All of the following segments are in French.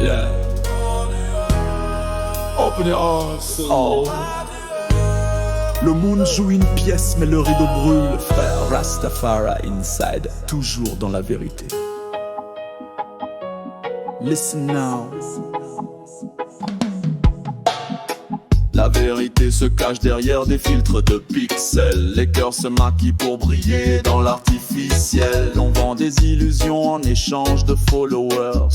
Yeah. Open your eyes. Oh. Le moon joue une pièce mais le rideau brûle. Frère Rastafari inside. Toujours dans la vérité. Listen now. La vérité se cache derrière des filtres de pixels. Les cœurs se maquillent pour briller dans l'artificiel. On vend des illusions en échange de followers.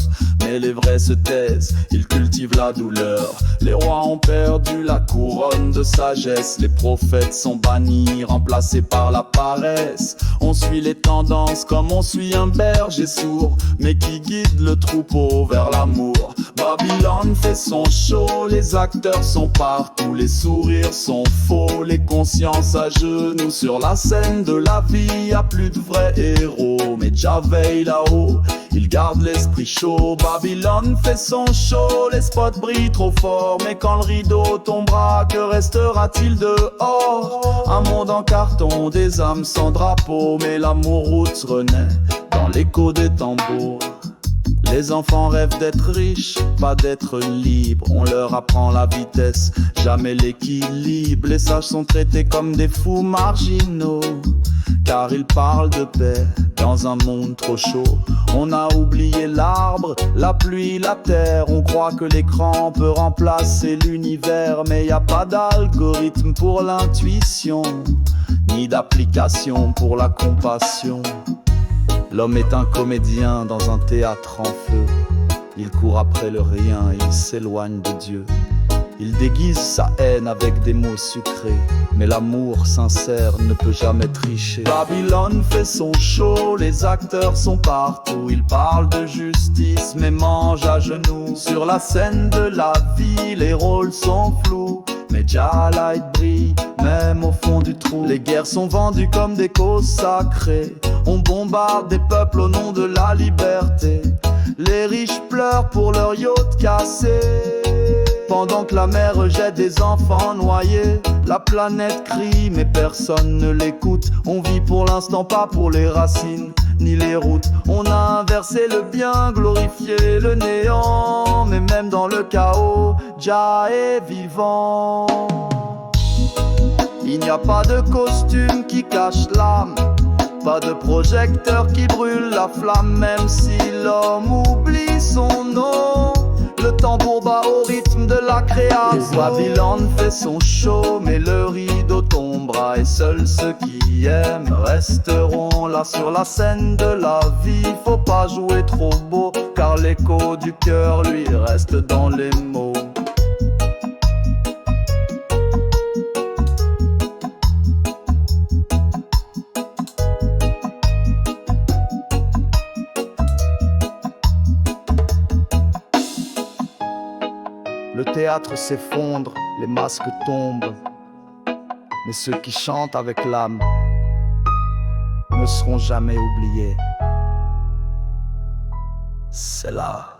Mais les vrais se taisent, ils cultivent la douleur. Les rois ont perdu la couronne de sagesse. Les prophètes sont bannis, remplacés par la paresse. On suit les tendances comme on suit un berger sourd, mais qui guide le troupeau vers l'amour. Babylone fait son show, les acteurs sont partout, les sourires sont faux, les consciences à genoux sur la scène de la vie. Y'a plus de vrais héros, mais Jah veille là-haut, il garde l'esprit chaud. Babylone fait son show, les spots brillent trop fort, mais quand le rideau tombera, que restera-t-il dehors? Un monde en carton, des âmes sans drapeau, mais l'amour roots renaît dans l'écho des tambours. Les enfants rêvent d'être riches, pas d'être libres. On leur apprend la vitesse, jamais l'équilibre. Les sages sont traités comme des fous marginaux, car ils parlent de paix dans un monde trop chaud. On a oublié l'arbre, la pluie, la terre. On croit que l'écran peut remplacer l'univers, mais y a pas d'algorithme pour l'intuition, ni d'application pour la compassion. L'homme est un comédien dans un théâtre en feu. Il court après le rien et il s'éloigne de Dieu. Il déguise sa haine avec des mots sucrés, mais l'amour sincère ne peut jamais tricher. Babylone fait son show, les acteurs sont partout. Ils parlent de justice mais mangent à genoux. Sur la scène de la vie, les rôles sont flous, mais Jah Light brille même au fond du trou. Les guerres sont vendues comme des causes sacrées. On bombarde des peuples au nom de la liberté. Les riches pleurent pour leur yacht cassé, pendant que la mer rejette des enfants noyés. La planète crie mais personne ne l'écoute. On vit pour l'instant, pas pour les racines ni les routes. On a inversé le bien, glorifié le néant, mais même dans le chaos, Jah est vivant. Il n'y a pas de costume qui cache l'âme, pas de projecteur qui brûle la flamme. Même si l'homme oublie son nom, le tambour bat au rythme de la création. Babylone fait son show, mais le rideau tombera, et seuls ceux qui aiment resteront là sur la scène de la vie. Faut pas jouer trop beau, car l'écho du cœur lui reste dans les mots. Le théâtre s'effondre, les masques tombent, mais ceux qui chantent avec l'âme ne seront jamais oubliés. C'est là.